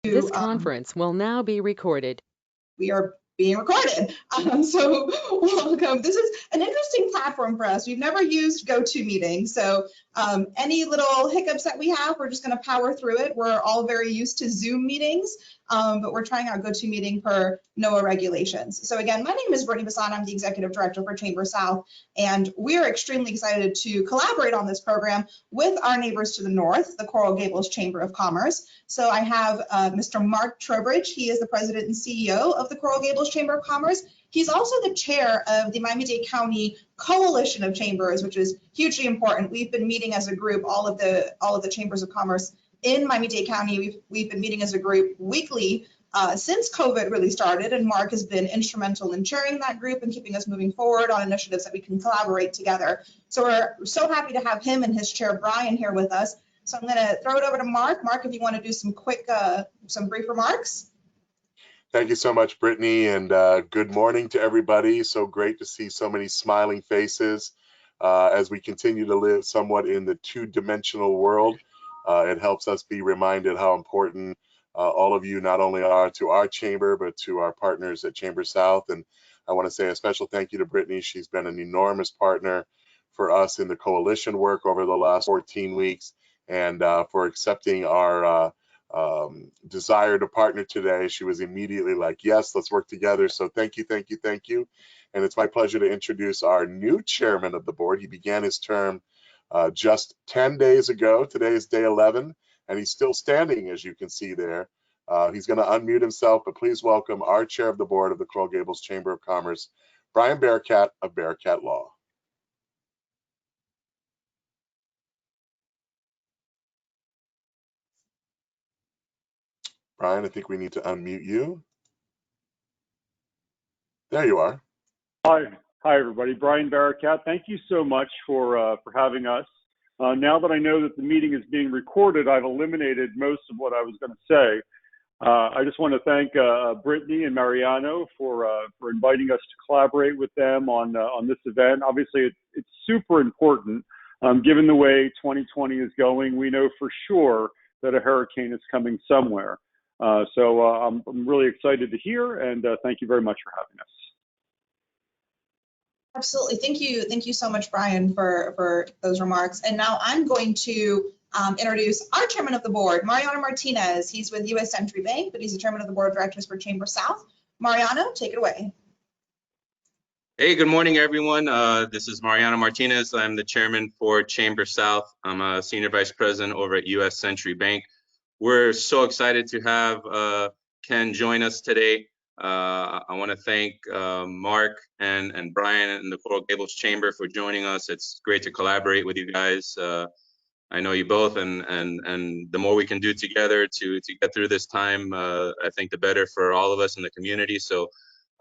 This conference will now be recorded. We are being recorded. So welcome. This is an interesting platform for us. We've never used GoToMeeting. So any little hiccups that we have, we're just going to power through it. We're all very used to Zoom meetings, but we're trying out GoToMeeting per NOAA regulations. So again, my name is Brittany Basin. I'm the Executive Director for ChamberSOUTH, and we are extremely excited to collaborate on this program with our neighbors to the north, the Coral Gables Chamber of Commerce. So I have Mr. Mark Trowbridge. He is the President and CEO of the Coral Gables Chamber of Commerce. He's also the chair of the Miami-Dade County Coalition of Chambers, which is hugely important. We've been meeting as a group, all of the chambers of commerce in Miami-Dade County. We've been meeting as a group weekly since COVID really started, and Mark has been instrumental in chairing that group and keeping us moving forward on initiatives that we can collaborate together. So we're so happy to have him and his chair Brian here with us. So I'm going to throw it over to Mark. Mark, if you want to do some quick, some brief remarks. Thank you so much, Brittany, and good morning to everybody. So great to see so many smiling faces as we continue to live somewhat in the two-dimensional world. It helps us be reminded how important all of you not only are to our chamber, but to our partners at ChamberSOUTH. And I want to say a special thank you to Brittany. She's been an enormous partner for us in the coalition work over the last 14 weeks and for accepting our desire to partner today. She was immediately like, yes, let's work together. So thank you, thank you, thank you. And it's my pleasure to introduce our new chairman of the board. He began his term just 10 days ago. Today is day 11, and he's still standing, as you can see there. He's going to unmute himself, but please welcome our chair of the board of the Coral Gables Chamber of Commerce, Brian Bearcat of Bearcat Law. Brian, I think we need to unmute you. There you are. Hi, everybody. Brian Bearcat. Thank you so much for having us. Now that I know that the meeting is being recorded, I've eliminated most of what I was going to say. I just want to thank Brittany and Mariano for inviting us to collaborate with them on this event. Obviously, it's super important. Given the way 2020 is going, we know for sure that a hurricane is coming somewhere. So I'm really excited to hear, and thank you very much for having us. Absolutely. Thank you so much, Brian, for those remarks. And now I'm going to introduce our chairman of the board, Mariano Martinez. He's with U.S. Century Bank, but he's the chairman of the board of directors for ChamberSOUTH. Mariano, take it away. Hey, good morning, everyone. This is Mariano Martinez. I'm the chairman for ChamberSOUTH. I'm a senior vice president over at U.S. Century Bank. We're so excited to have Ken join us today. I want to thank Mark and Brian and the Coral Gables Chamber for joining us. It's great to collaborate with you guys. I know you both, and the more we can do together to get through this time, I think the better for all of us in the community. So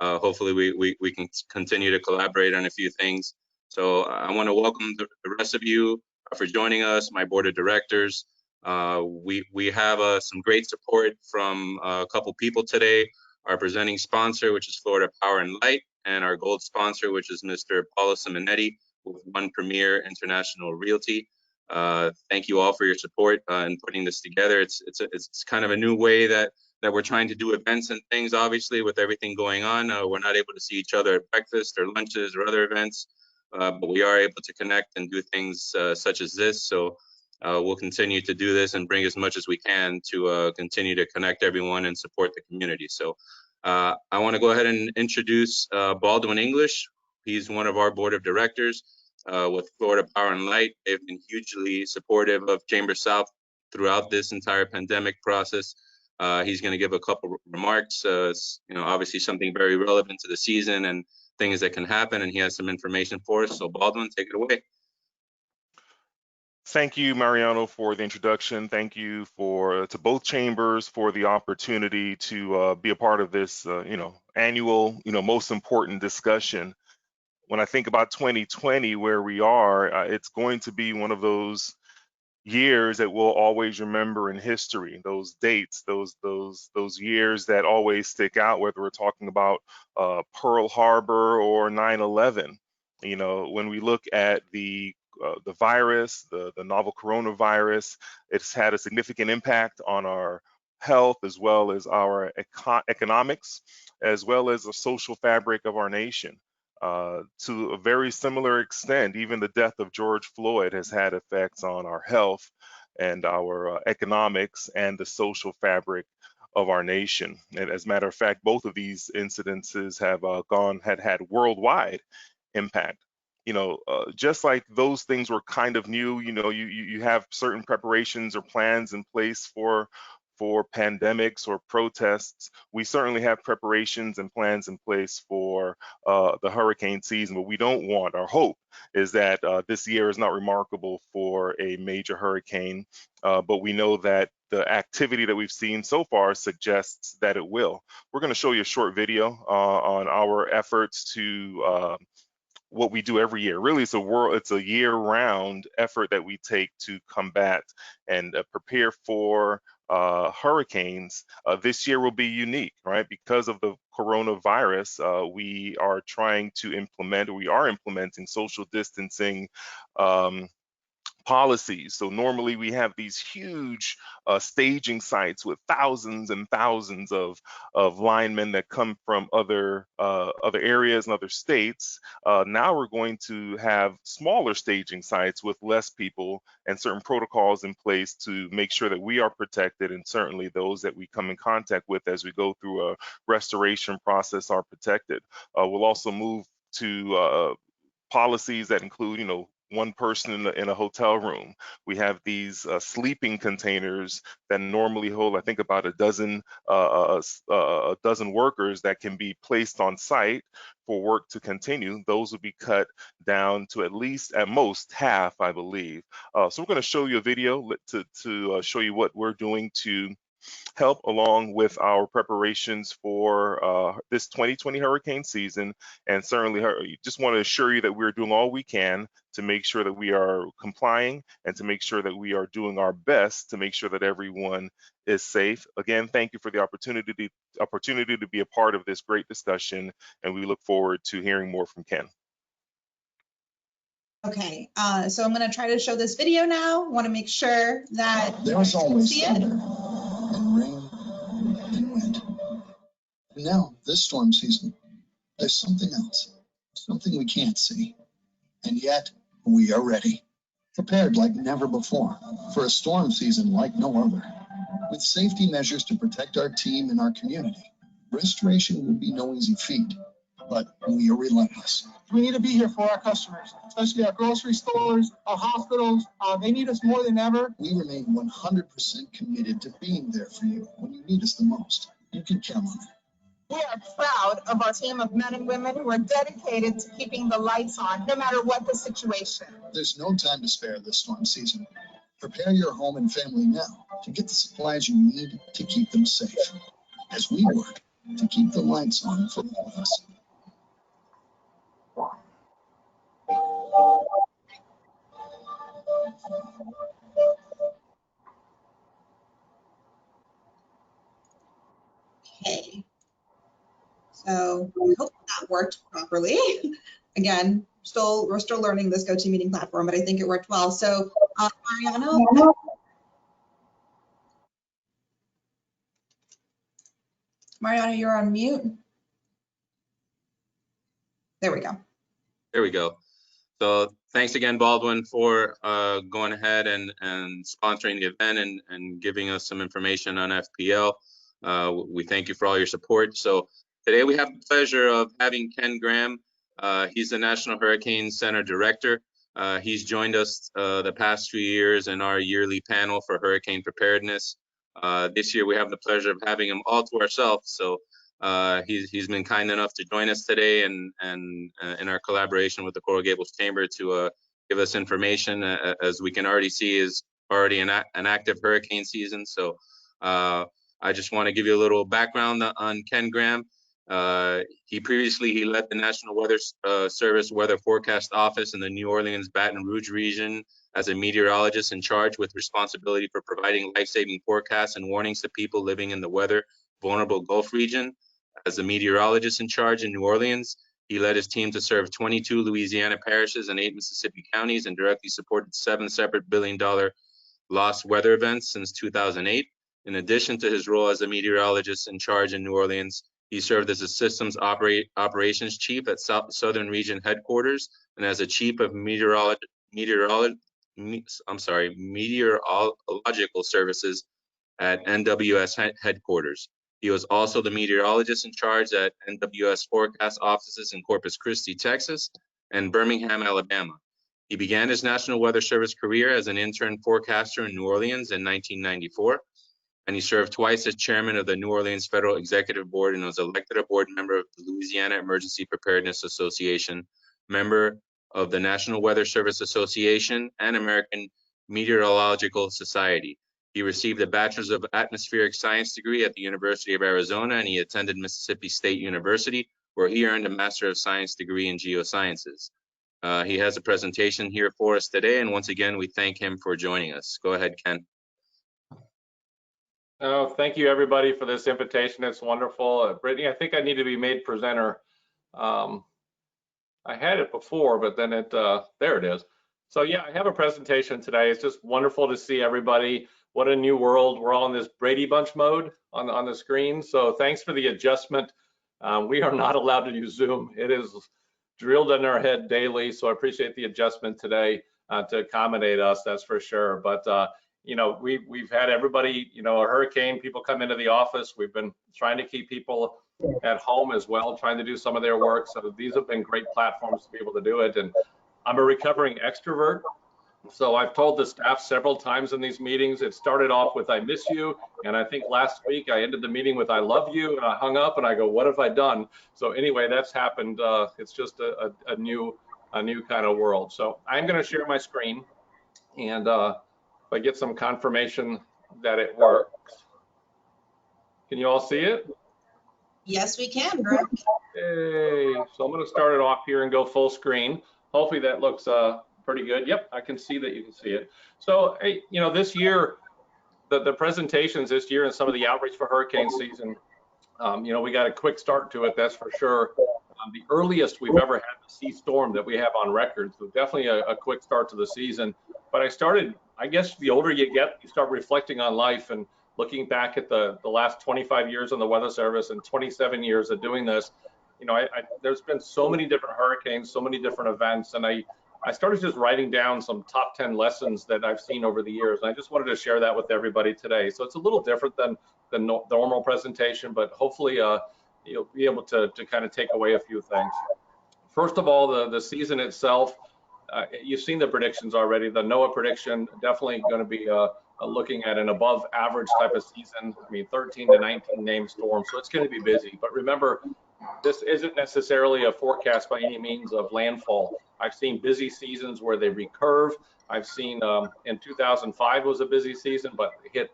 hopefully we can continue to collaborate on a few things. So I want to welcome the rest of you for joining us, my board of directors. We have some great support from a couple people today. Our presenting sponsor, which is Florida Power and Light, and our gold sponsor, which is Mr. Paolo Simonetti with One Premier International Realty. Thank you all for your support in putting this together. It's kind of a new way that we're trying to do events and things. Obviously, with everything going on, we're not able to see each other at breakfast or lunches or other events, but we are able to connect and do things such as this. So we'll continue to do this and bring as much as we can to continue to connect everyone and support the community. So I want to go ahead and introduce Baldwin English. He's one of our board of directors with Florida Power and Light. They've been hugely supportive of ChamberSOUTH throughout this entire pandemic process. He's going to give a couple remarks, obviously something very relevant to the season and things that can happen, and he has some information for us. So Baldwin, take it away. Thank you, Mariano, for the introduction. Thank you to both chambers for the opportunity to be a part of this, annual, most important discussion. When I think about 2020, where we are, it's going to be one of those years that we'll always remember in history. Those dates, those years that always stick out, whether we're talking about Pearl Harbor or 9/11. When we look at the virus, the novel coronavirus, it's had a significant impact on our health, as well as our economics, as well as the social fabric of our nation. To a very similar extent, even the death of George Floyd has had effects on our health and our economics and the social fabric of our nation. And as a matter of fact, both of these incidences have had worldwide impact. Just like those things were kind of new, you have certain preparations or plans in place for pandemics or protests. We certainly have preparations and plans in place for the hurricane season. What we don't want, our hope is that this year is not remarkable for a major hurricane, but we know that the activity that we've seen so far suggests that it will. We're going to show you a short video on our efforts to what we do every year. Really, it's a year-round effort that we take to combat and prepare for hurricanes. This year will be unique, right? Because of the coronavirus, we are implementing social distancing policies. So normally we have these huge staging sites with thousands and thousands of linemen that come from other areas and other states. Now we're going to have smaller staging sites with less people and certain protocols in place to make sure that we are protected, and certainly those that we come in contact with as we go through a restoration process are protected. We'll also move to policies that include, one person in a hotel room. We have these sleeping containers that normally hold, I think, about a dozen workers that can be placed on site for work to continue. Those will be cut down to at most half, I believe. So we're going to show you a video to show you what we're doing to help along with our preparations for this 2020 hurricane season. And certainly just want to assure you that we're doing all we can to make sure that we are complying and to make sure that we are doing our best to make sure that everyone is safe. Again, thank you for the opportunity to be a part of this great discussion, and we look forward to hearing more from Ken. Okay, so I'm going to try to show this video now. Want to make sure that there was always see it. thunder and rain and wind. And now, this storm season, there's something else, something we can't see. And yet, we are ready, prepared like never before for a storm season like no other. With safety measures to protect our team and our community, restoration will be no easy feat, but we are relentless. We need to be here for our customers, especially our grocery stores, our hospitals. They need us more than ever. We remain 100% committed to being there for you when you need us the most. You can count on it. We are proud of our team of men and women who are dedicated to keeping the lights on, no matter what the situation. There's no time to spare this storm season. Prepare your home and family now to get the supplies you need to keep them safe, as we work to keep the lights on for all of us. Okay. So I hope that worked properly. Again, we're still learning this GoToMeeting platform, but I think it worked well. So Mariano, you're on mute. There we go. There we go. So thanks again, Baldwin, for going ahead and sponsoring the event and giving us some information on FPL. We thank you for all your support. So today we have the pleasure of having Ken Graham. He's the National Hurricane Center Director. He's joined us the past few years in our yearly panel for hurricane preparedness. This year we have the pleasure of having him all to ourselves. So he's been kind enough to join us today and in our collaboration with the Coral Gables Chamber to give us information. As we can already see, is already an active hurricane season. So I just want to give you a little background on Ken Graham. He previously led the National Weather Service Weather Forecast Office in the New Orleans, Baton Rouge region as a meteorologist in charge with responsibility for providing life-saving forecasts and warnings to people living in the weather vulnerable Gulf region. As a meteorologist in charge in New Orleans, he led his team to serve 22 Louisiana parishes and 8 Mississippi counties and directly supported 7 separate $1 billion loss weather events since 2008. In addition to his role as a meteorologist in charge in New Orleans, he served as a systems operations chief at Southern Region headquarters and as a chief of meteorological services at NWS headquarters. He was also the meteorologist in charge at NWS forecast offices in Corpus Christi, Texas, and Birmingham, Alabama. He began his National Weather Service career as an intern forecaster in New Orleans in 1994, and he served twice as chairman of the New Orleans Federal Executive Board and was elected a board member of the Louisiana Emergency Preparedness Association, member of the National Weather Service Association, and American Meteorological Society. He received a Bachelor's of Atmospheric Science degree at the University of Arizona, and he attended Mississippi State University, where he earned a Master of Science degree in Geosciences. He has a presentation here for us today, and once again, we thank him for joining us. Go ahead, Ken. Oh, thank you, everybody, for this invitation. It's wonderful. Brittany, I think I need to be made presenter. I had it before, but then there it is. So yeah, I have a presentation today. It's just wonderful to see everybody. What a new world. We're all in this Brady Bunch mode on the screen. So thanks for the adjustment. We are not allowed to use Zoom. It is drilled in our head daily. So I appreciate the adjustment today to accommodate us, that's for sure. But you know, we've had everybody, you know, a hurricane, people come into the office. We've been trying to keep people at home as well, trying to do some of their work. So these have been great platforms to be able to do it. And I'm a recovering extrovert. So I've told the staff several times in these meetings, it started off with, I miss you. And I think last week I ended the meeting with, I love you. And I hung up and I go, what have I done? So anyway, that's happened. It's just a new kind of world. So I'm going to share my screen, and if I get some confirmation that it works. Can you all see it? Yes, we can, Brett. Hey, so I'm going to start it off here and go full screen. Hopefully that looks pretty good. Yep, I can see that you can see it. So, hey, you know, this year, the presentations this year and some of the outreach for hurricane season, you know, we got a quick start to it, that's for sure. The earliest we've ever had the sea storm that we have on record, so definitely a quick start to the season. But I guess the older you get, you start reflecting on life and looking back at the last 25 years on the Weather Service and 27 years of doing this. You know, there's been so many different hurricanes, so many different events, and I started just writing down some top 10 lessons that I've seen over the years. And I just wanted to share that with everybody today. So it's a little different than the normal presentation, but hopefully you'll be able to kind of take away a few things. First of all, the season itself, you've seen the predictions already. The NOAA prediction definitely going to be looking at an above average type of season. I mean, 13 to 19 named storms, so it's going to be busy. But remember, this isn't necessarily a forecast by any means of landfall. I've seen busy seasons where they recurve. I've seen in 2005 was a busy season, but hit,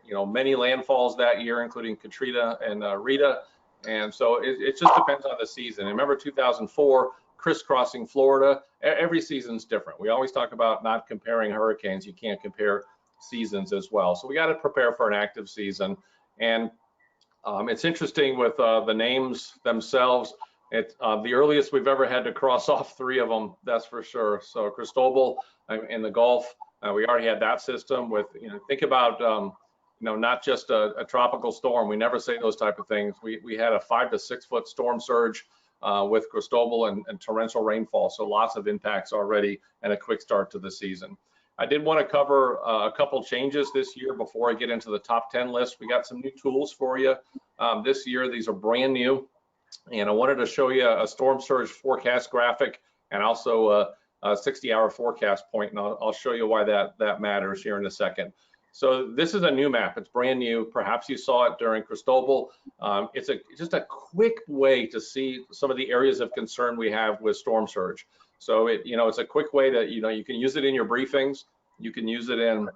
you know, many landfalls that year, including Katrina and Rita. And so it just depends on the season. And remember 2004, crisscrossing Florida. Every season's different. We always talk about not comparing hurricanes. You can't compare seasons as well. So we got to prepare for an active season. And it's interesting with the names themselves. It's the earliest we've ever had to cross off 3 of them, that's for sure. So Cristobal in the Gulf, we already had that system with, you know, think about, you know, not just a tropical storm. We never say those type of things. We had a 5 to 6 foot storm surge with Cristobal and torrential rainfall. So lots of impacts already and a quick start to the season. I did want to cover a couple changes this year before I get into the top 10 list. We got some new tools for you this year. These are brand new. And I wanted to show you a storm surge forecast graphic and also a 60-hour forecast point. And I'll show you why that matters here in a second. So this is a new map. It's brand new. Perhaps you saw it during Cristobal. It's just a quick way to see some of the areas of concern we have with storm surge. So it's a quick way to, you can use it in your briefings. You can use it in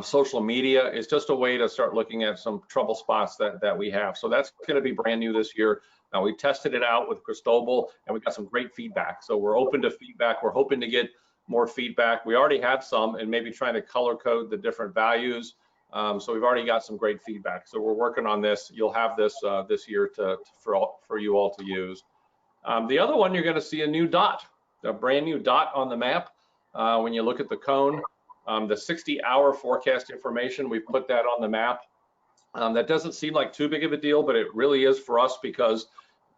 social media. It's just a way to start looking at some trouble spots that we have. So that's going to be brand new this year. Now we tested it out with Cristobal and we got some great feedback. So we're open to feedback. We're hoping to get more feedback. We already had some and maybe trying to color code the different values. So we've already got some great feedback. So we're working on this. You'll have this this year for you all to use. The other one, you're going to see a new dot, a brand new dot on the map. When you look at the cone, the 60-hour forecast information, we've put that on the map. That doesn't seem like too big of a deal, but it really is for us because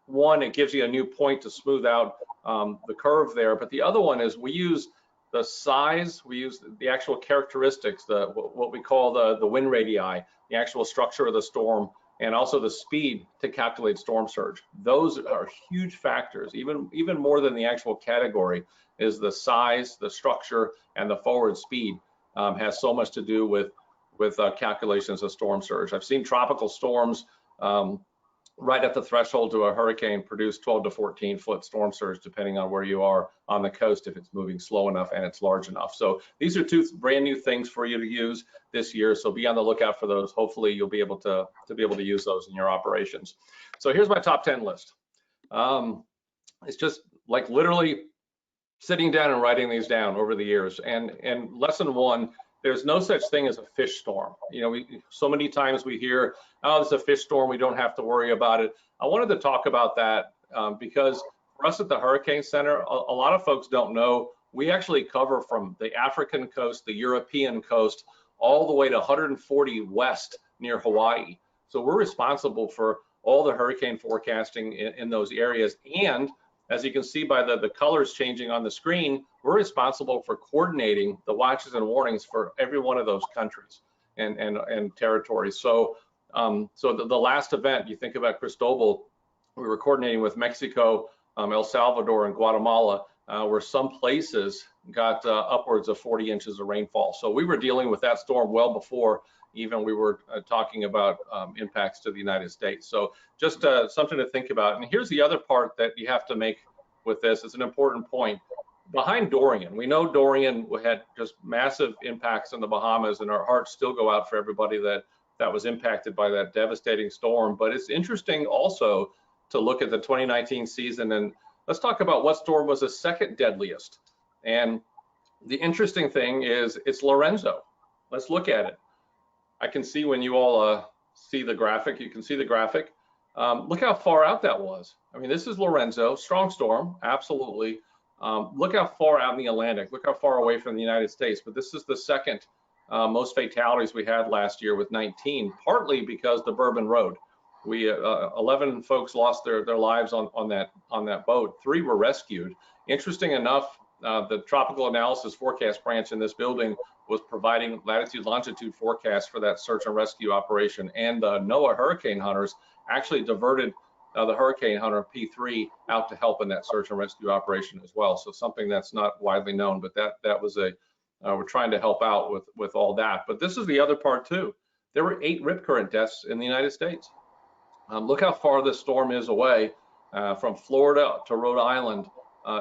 one, it gives you a new point to smooth out the curve there. But the other one is we use the size, we use the actual characteristics, what we call the wind radii, the actual structure of the storm, and also the speed to calculate storm surge. Those are huge factors, even more than the actual category, is the size, the structure, and the forward speed has so much to do with calculations of storm surge. I've seen tropical storms right at the threshold to a hurricane produce 12 to 14 foot storm surge, depending on where you are on the coast, if it's moving slow enough and it's large enough. So these are two brand new things for you to use this year. So be on the lookout for those. Hopefully you'll be able to use those in your operations. So here's my top 10 list. It's just like literally sitting down and writing these down over the years. And lesson one, there's no such thing as a fish storm. You know, so many times we hear, oh, it's a fish storm, we don't have to worry about it. I wanted to talk about that because for us at the Hurricane Center, a lot of folks don't know, we actually cover from the African coast, the European coast, all the way to 140 west near Hawaii. So we're responsible for all the hurricane forecasting in those areas. And as you can see by the colors changing on the screen, we're responsible for coordinating the watches and warnings for every one of those countries and territories. So, the last event, you think about Cristobal, we were coordinating with Mexico, El Salvador, and Guatemala, where some places got upwards of 40 inches of rainfall. So we were dealing with that storm well before even we were talking about impacts to the United States. So just something to think about. And here's the other part that you have to make with this. It's an important point. Behind Dorian, we know Dorian had just massive impacts in the Bahamas, and our hearts still go out for everybody that was impacted by that devastating storm. But it's interesting also to look at the 2019 season, and let's talk about what storm was the second deadliest. And the interesting thing is it's Lorenzo. Let's look at it. I can see when you all see the graphic, you can see the graphic. Look how far out that was. I mean, this is Lorenzo, strong storm, absolutely. Look how far out in the Atlantic, look how far away from the United States. But this is the second most fatalities we had last year with 19, partly because the Bourbon Road. 11 folks lost their lives on that boat. 3 were rescued. Interesting enough, the Tropical Analysis Forecast branch in this building was providing latitude longitude forecasts for that search and rescue operation. And the NOAA hurricane hunters actually diverted the Hurricane Hunter P3 out to help in that search and rescue operation as well. So something that's not widely known, but that was we're trying to help out with all that. But this is the other part too. There were 8 rip current deaths in the United States. Look how far this storm is away. From Florida to Rhode Island,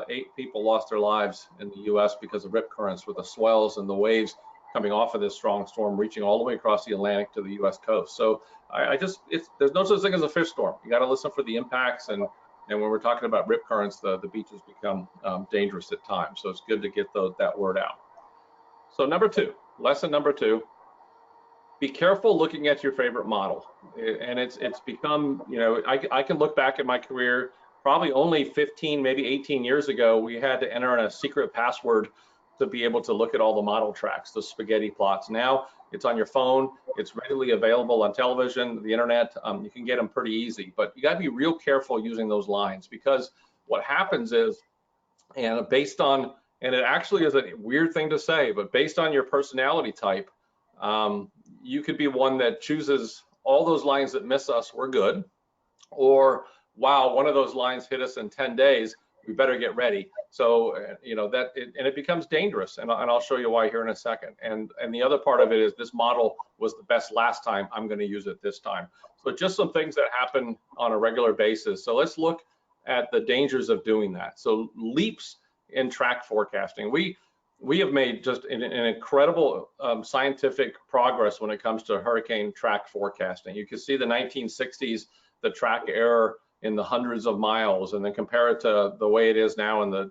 8 people lost their lives in the U.S. because of rip currents with the swells and the waves coming off of this strong storm, reaching all the way across the Atlantic to the U.S. coast. So there's no such thing as a fish storm. You got to listen for the impacts, and when we're talking about rip currents, the beaches become dangerous at times. So it's good to get that word out. So lesson number 2. Be careful looking at your favorite model. And it's become, you know, I can look back at my career, probably only 15, maybe 18 years ago, we had to enter in a secret password to be able to look at all the model tracks, the spaghetti plots. Now it's on your phone, it's readily available on television, the internet, you can get them pretty easy, but you gotta be real careful using those lines, because what happens is, and it actually is a weird thing to say, but based on your personality type, you could be one that chooses all those lines that miss us, we're good, or wow, one of those lines hit us in 10 days, we better get ready. So, you know, and it becomes dangerous, and I'll show you why here in a second. And the other part of it is this model was the best last time, I'm going to use it this time. So just some things that happen on a regular basis. So let's look at the dangers of doing that. So leaps in track forecasting. We have made just an incredible scientific progress when it comes to hurricane track forecasting. You can see the 1960s, the track error in the hundreds of miles, and then compare it to the way it is now, and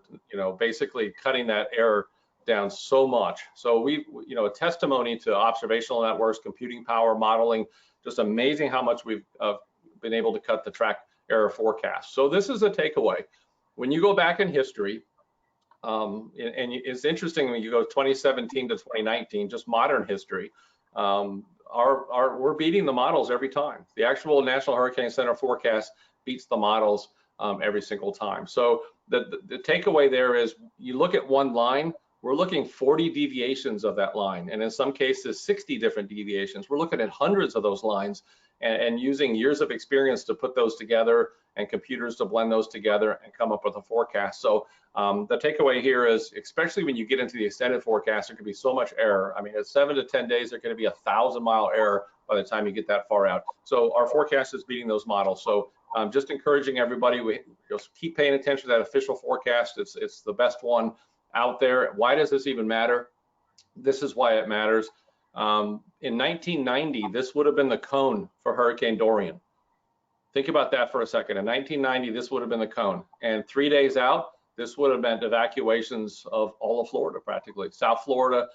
basically cutting that error down so much. So a testimony to observational networks, computing power, modeling, just amazing how much we've been able to cut the track error forecast. So this is a takeaway. When you go back in history, and it's interesting when you go 2017 to 2019, just modern history, we're beating the models every time. The actual National Hurricane Center forecast beats the models every single time. So the takeaway there is, you look at one line, we're looking 40 deviations of that line, and in some cases 60 different deviations. We're looking at hundreds of those lines and using years of experience to put those together and computers to blend those together and come up with a forecast. So the takeaway here is, especially when you get into the extended forecast, there could be so much error. I mean, at 7 to 10 days, there could be 1,000-mile error by the time you get that far out. So our forecast is beating those models. So just encouraging everybody, we just keep paying attention to that official forecast. It's the best one out there. Why does this even matter? This is why it matters. In 1990, this would have been the cone for Hurricane Dorian. Think about that for a second. In 1990, this would have been the cone. And 3 days out, this would have meant evacuations of all of Florida, practically. South Florida,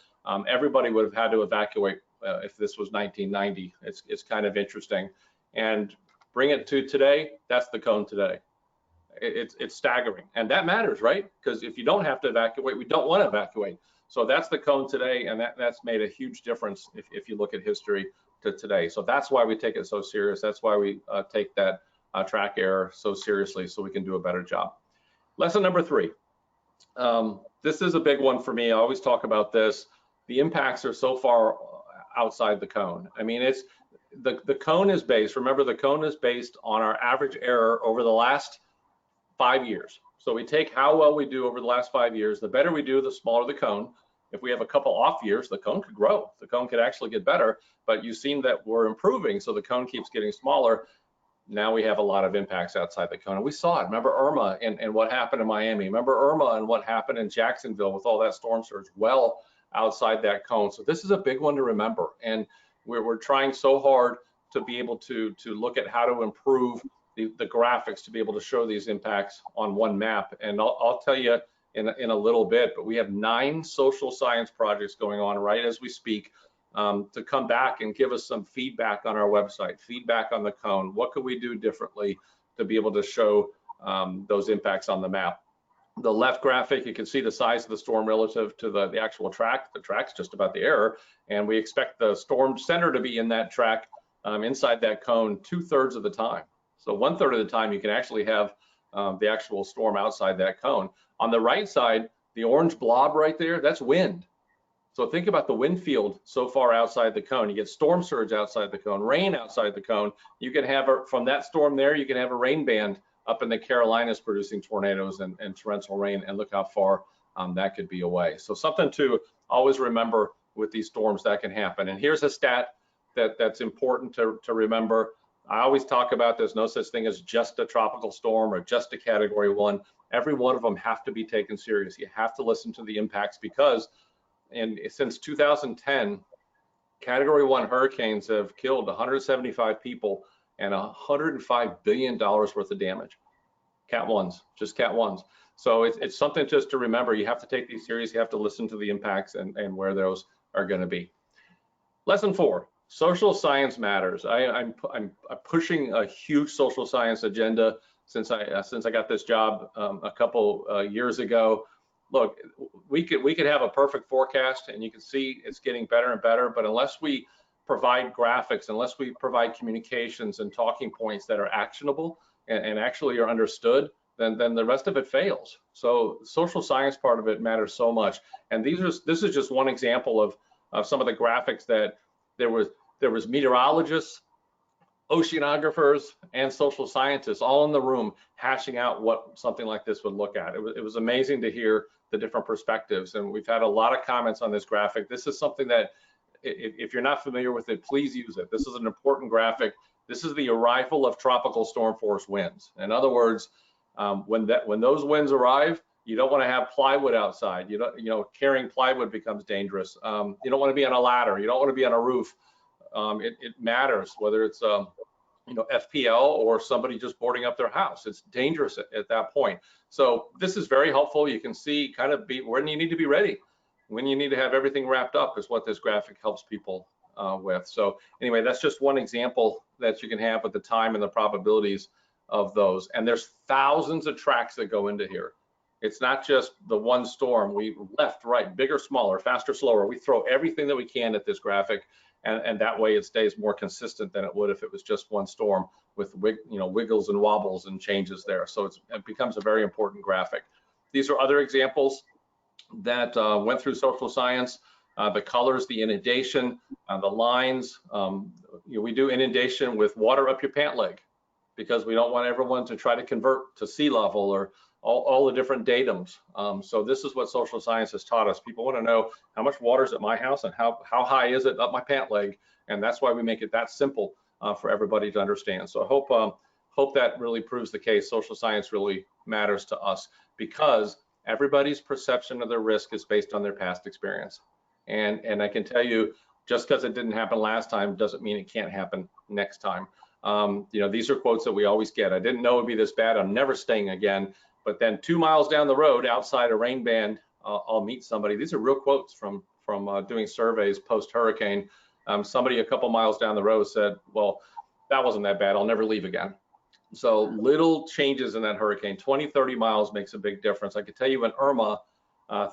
everybody would have had to evacuate if this was 1990. It's kind of interesting. And bring it to today, that's the cone today. It's staggering. And that matters, right? Because if you don't have to evacuate, we don't want to evacuate. So that's the cone today, and that's made a huge difference if you look at history to today. So that's why we take it so serious. That's why we take that track error so seriously, so we can do a better job. Lesson number 3. This is a big one for me. I always talk about this. The impacts are so far outside the cone. I mean, it's the cone is based, remember, the cone is based on our average error over the last 5 years. So we take how well we do over the last 5 years. The better we do, the smaller the cone. If we have a couple off years, the cone could grow. The cone could actually get better, but you've seen that we're improving, so the cone keeps getting smaller. Now we have a lot of impacts outside the cone. And we saw it. Remember Irma and what happened in Miami. Remember Irma and what happened in Jacksonville with all that storm surge well outside that cone. So this is a big one to remember. And we're trying so hard to be able to look at how to improve the graphics to be able to show these impacts on one map. And I'll tell you in a little bit, but we have 9 social science projects going on right as we speak to come back and give us some feedback on our website, feedback on the cone. What could we do differently to be able to show those impacts on the map? The left graphic, you can see the size of the storm relative to the actual track. The track's just about the error, and we expect the storm center to be in that track inside that cone 2/3 of the time. So 1/3 of the time you can actually have the actual storm outside that cone. On the right side, the orange blob right there, that's wind. So think about the wind field so far outside the cone. You get storm surge outside the cone, rain outside the cone. You can have, from that storm there, you can have a rain band up in the Carolinas producing tornadoes and torrential rain, and look how far that could be away. So something to always remember with these storms that can happen. And here's a stat that's important to remember. I always talk about there's no such thing as just a tropical storm or just a Category 1. Every one of them have to be taken serious. You have to listen to the impacts, because since 2010, Category 1 hurricanes have killed 175 people and $105 billion worth of damage. Cat 1s, just Cat 1s. So it's something just to remember. You have to take these serious. You have to listen to the impacts and where those are going to be. Lesson 4. Social science matters. I'm pushing a huge social science agenda since I got this job a couple years ago. Look, we could have a perfect forecast, and you can see it's getting better and better. But unless we provide graphics, unless we provide communications and talking points that are actionable and actually are understood, then the rest of it fails. So social science part of it matters so much. And this is just one example of some of the graphics that there was meteorologists, oceanographers, and social scientists all in the room hashing out what something like this would look at. It was amazing to hear the different perspectives, and we've had a lot of comments on this graphic. This is something that, if you're not familiar with it, please use it. This is an important graphic. This is the arrival of tropical storm force winds. In other words, when those winds arrive, you don't want to have plywood outside. Carrying plywood becomes dangerous. You don't want to be on a ladder. You don't want to be on a roof. It matters whether it's FPL or somebody just boarding up their house. It's dangerous at that point. So this is very helpful. You can see kind of when you need to be ready, when you need to have everything wrapped up, is what this graphic helps people with. So anyway, that's just one example that you can have with the time and the probabilities of those. And there's thousands of tracks that go into here. It's not just the one storm. We left, right, bigger, smaller, faster, slower. We throw everything that we can at this graphic, and that way it stays more consistent than it would if it was just one storm with wiggles and wobbles and changes there. So it becomes a very important graphic. These are other examples that went through social science. The colors, the inundation, the lines. We do inundation with water up your pant leg because we don't want everyone to try to convert to sea level or all the different datums. So this is what social science has taught us. People want to know how much water is at my house and how high is it up my pant leg, and that's why we make it that simple for everybody to understand. So I hope that really proves the case. Social science really matters to us because everybody's perception of their risk is based on their past experience. And I can tell you, just because it didn't happen last time doesn't mean it can't happen next time. These are quotes that we always get. I didn't know it'd be this bad. I'm never staying again. But then 2 miles down the road, outside a rain band, I'll meet somebody. These are real quotes from doing surveys post-hurricane. Somebody a couple miles down the road said, well, that wasn't that bad. I'll never leave again. So little changes in that hurricane, 20, 30 miles makes a big difference. I could tell you in Irma,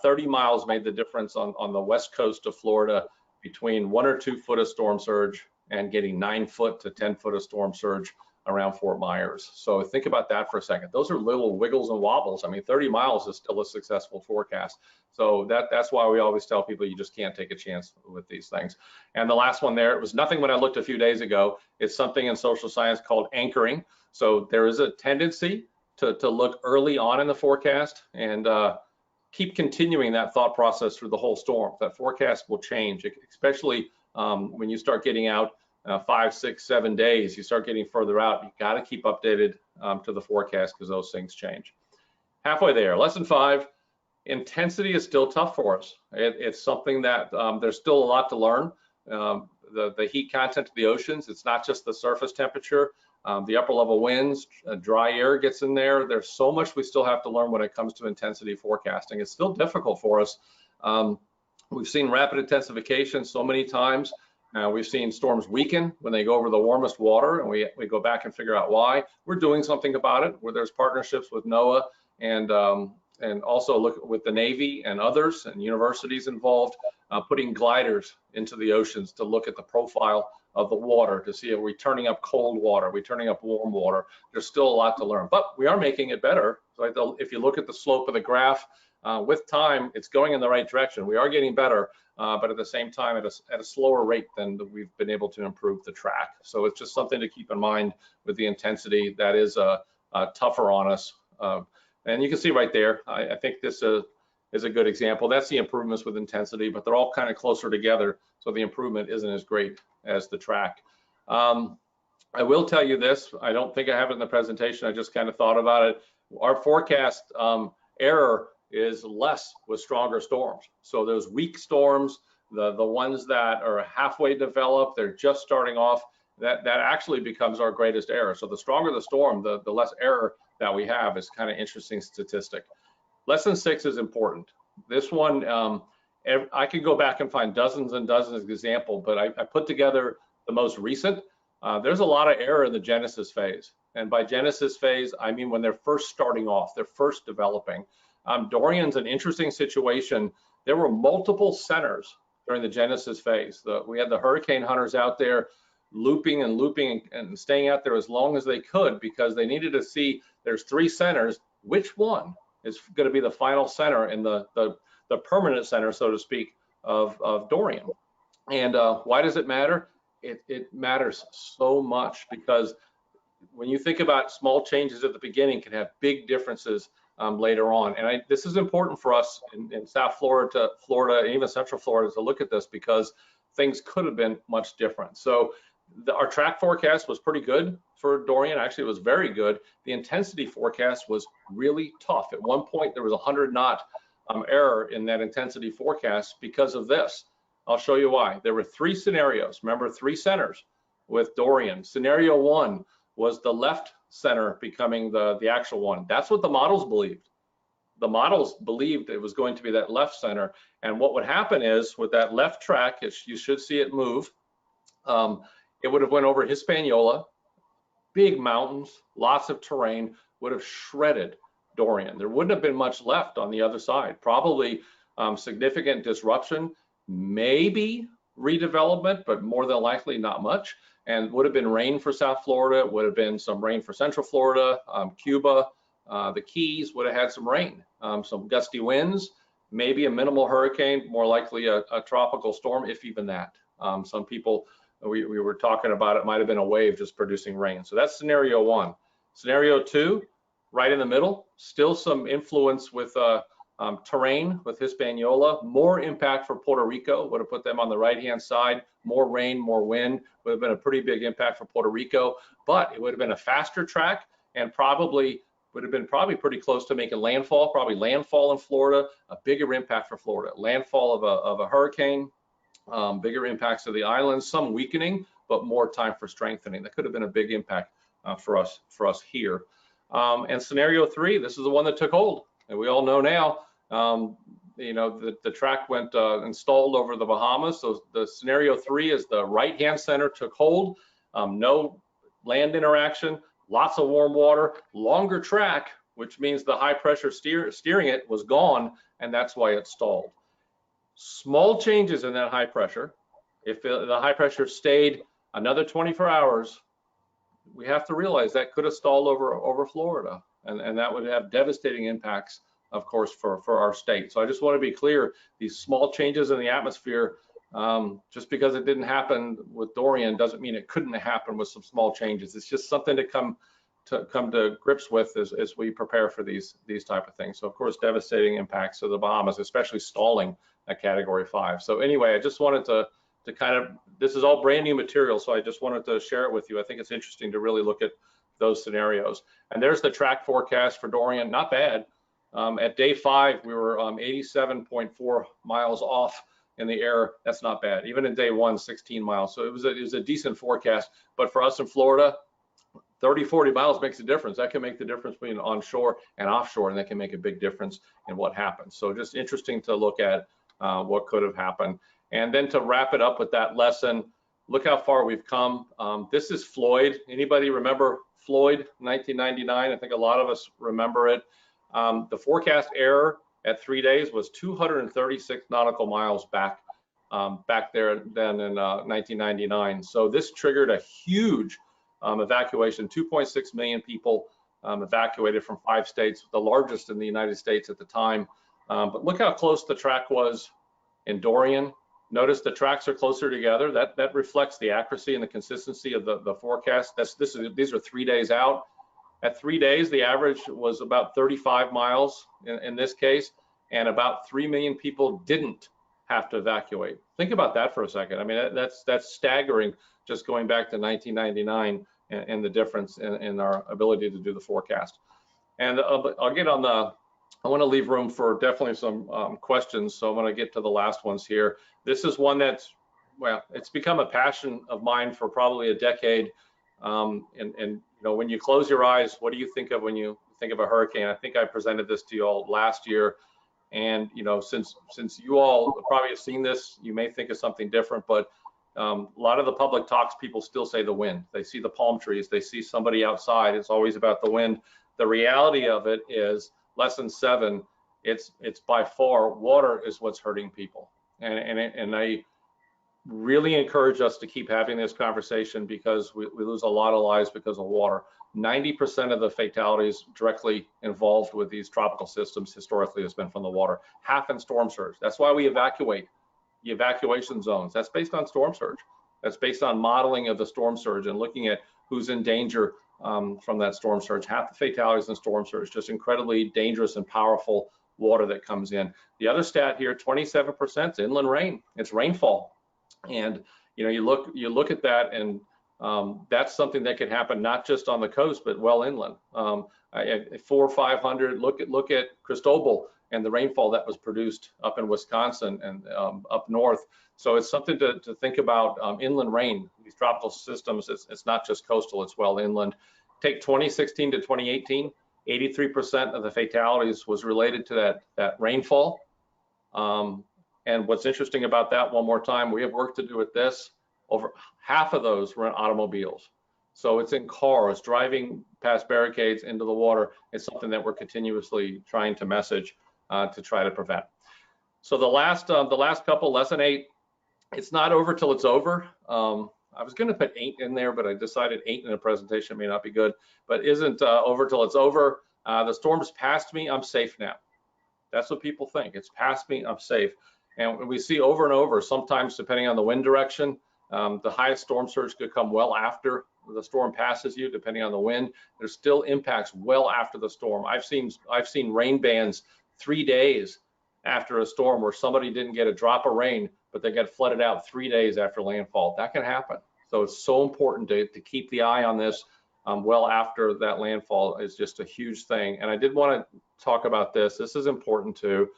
30 miles made the difference on the west coast of Florida between 1 or 2 foot of storm surge and getting 9 foot to 10 foot of storm surge around Fort Myers. So think about that for a second. Those are little wiggles and wobbles. I mean, 30 miles is still a successful forecast. So that's why we always tell people you just can't take a chance with these things. And the last one there, it was nothing when I looked a few days ago. It's something in social science called anchoring. So there is a tendency to look early on in the forecast and keep continuing that thought process through the whole storm. That forecast will change, especially when you start getting out 5, 6, 7 days, you start getting further out. You got to keep updated to the forecast because those things change. Halfway there, lesson 5, intensity is still tough for us. It's something that there's still a lot to learn. The heat content of the oceans, it's not just the surface temperature, the upper level winds, dry air gets in there. There's so much we still have to learn when it comes to intensity forecasting. It's still difficult for us. We've seen rapid intensification so many times. We've seen storms weaken when they go over the warmest water, and we go back and figure out why. We're doing something about it, where there's partnerships with NOAA and also look with the Navy and others and universities involved, putting gliders into the oceans to look at the profile of the water to see if we're turning up cold water, we're turning up warm water. There's still a lot to learn, but we are making it better. So if you look at the slope of the graph, with time, it's going in the right direction. We are getting better, but at the same time, at a slower rate than we've been able to improve the track. So it's just something to keep in mind with the intensity that is tougher on us. And you can see right there, I think this is a good example. That's the improvements with intensity, but they're all kind of closer together, so the improvement isn't as great as the track. I will tell you this, I don't think I have it in the presentation, I just kind of thought about it. Our forecast error is less with stronger storms. So those weak storms, the ones that are halfway developed, they're just starting off, that actually becomes our greatest error. So the stronger the storm, the less error that we have. Is kind of interesting statistic. Lesson 6 is important. This one, I could go back and find dozens and dozens of examples, but I put together the most recent. There's a lot of error in the genesis phase. And by genesis phase, I mean when they're first starting off, they're first developing. Dorian's an interesting situation. There were multiple centers during the genesis phase. We had the hurricane hunters out there looping and looping and staying out there as long as they could because they needed to see there's 3 centers. Which one is going to be the final center in the permanent center, so to speak, of Dorian? And why does it matter? It matters so much because when you think about small changes at the beginning can have big differences later on. And this is important for us in South Florida, and even Central Florida to look at this because things could have been much different. So our track forecast was pretty good for Dorian. Actually, it was very good. The intensity forecast was really tough. At one point, there was a 100-knot error in that intensity forecast because of this. I'll show you why. There were 3 scenarios. Remember, 3 centers with Dorian. Scenario 1 was the left center becoming the actual one. That's what the models believed. The models believed it was going to be that left center. And what would happen is with that left track, you should see it move. It would have went over Hispaniola, big mountains, lots of terrain, would have shredded Dorian. There wouldn't have been much left on the other side. Probably significant disruption, maybe redevelopment, but more than likely not much. And would have been rain for South Florida, would have been some rain for Central Florida, Cuba, the Keys would have had some rain, some gusty winds, maybe a minimal hurricane, more likely a tropical storm, if even that. Some people, we were talking about, it might have been a wave just producing rain. So that's scenario one. Scenario two, right in the middle, still some influence with terrain with Hispaniola, more impact for Puerto Rico, would have put them on the right-hand side, more rain, more wind, would have been a pretty big impact for Puerto Rico, but it would have been a faster track and probably would have been pretty close to making landfall, probably landfall in Florida, a bigger impact for Florida. Landfall of a hurricane, bigger impacts to the islands, some weakening, but more time for strengthening. That could have been a big impact for us here. And scenario three, this is the one that took hold. And we all know now, you know, the track went installed over the Bahamas. So the scenario three is the right-hand center took hold, no land interaction, lots of warm water, longer track, which means the high pressure steering it was gone, and that's why it stalled. Small changes in that high pressure. If the high pressure stayed another 24 hours, we have to realize that could have stalled over Florida, and that would have devastating impacts, of course, for our state. So I just want to be clear, these small changes in the atmosphere, just because it didn't happen with Dorian doesn't mean it couldn't happen with some small changes. It's just something to come to grips with as we prepare for these type of things. So of course, devastating impacts to the Bahamas, especially stalling at Category 5. So anyway, I just wanted to kind of, this is all brand new material, so I just wanted to share it with you. I think it's interesting to really look at those scenarios. And there's the track forecast for Dorian, not bad. At day 5, we were 87.4 miles off in the air. That's not bad. Even in day 1, 16 miles. So it was a decent forecast. But for us in Florida, 30, 40 miles makes a difference. That can make the difference between onshore and offshore, and that can make a big difference in what happens. So just interesting to look at what could have happened. And then to wrap it up with that lesson, look how far we've come. This is Floyd. Anybody remember Floyd, 1999? I think a lot of us remember it. The forecast error at 3 days was 236 nautical miles back there then in 1999. So this triggered a huge evacuation. 2.6 million people evacuated from 5 states, the largest in the United States at the time. But look how close the track was in Dorian. Notice the tracks are closer together. That reflects the accuracy and the consistency of the forecast. These are 3 days out. At 3 days, the average was about 35 miles in this case, and about 3 million people didn't have to evacuate. Think about that for a second. I mean, that's staggering, just going back to 1999 and the difference in our ability to do the forecast. And I'll get on I want to leave room for definitely some questions, so I'm going to get to the last ones here. This is one that's, well, it's become a passion of mine for probably a decade. And you know, when you close your eyes, what do you think of when you think of a hurricane? I think I presented this to you all last year. And you know, since you all probably have seen this, you may think of something different, but a lot of the public talks, people still say the wind. They see the palm trees, they see somebody outside. It's always about the wind. The reality of it is, lesson 7, it's by far water is what's hurting people. And I really encourage us to keep having this conversation, because we lose a lot of lives because of water. 90% of the fatalities directly involved with these tropical systems historically has been from the water. Half in storm surge. That's why we evacuate the evacuation zones. That's based on storm surge. That's based on modeling of the storm surge and looking at who's in danger from that storm surge. Half the fatalities in storm surge, just incredibly dangerous and powerful water that comes in. The other stat here, 27% is inland rain. It's rainfall. And you know, you look at that, and that's something that could happen not just on the coast, but well inland. 400 or 500. Look at Cristobal and the rainfall that was produced up in Wisconsin and up north. So it's something to think about. Inland rain, these tropical systems, it's not just coastal, it's well inland. Take 2016 to 2018, 83% of the fatalities was related to that rainfall. And what's interesting about that, one more time, we have work to do with this. Over half of those were in automobiles. So it's in cars, driving past barricades into the water. It's something that we're continuously trying to message to try to prevent. So the last couple, lesson 8, It's not over till it's over. I was going to put ain't in there, but I decided ain't in a presentation may not be good, but isn't over till it's over. The storm's passed me, I'm safe now. That's what people think. It's past me, I'm safe. And we see over and over, sometimes depending on the wind direction, the highest storm surge could come well after the storm passes you, depending on the wind. There's still impacts well after the storm. I've seen rain bands 3 days after a storm where somebody didn't get a drop of rain, but they got flooded out 3 days after landfall. That can happen. So it's so important to keep the eye on this well after that landfall is just a huge thing. And I did want to talk about this. This is important too.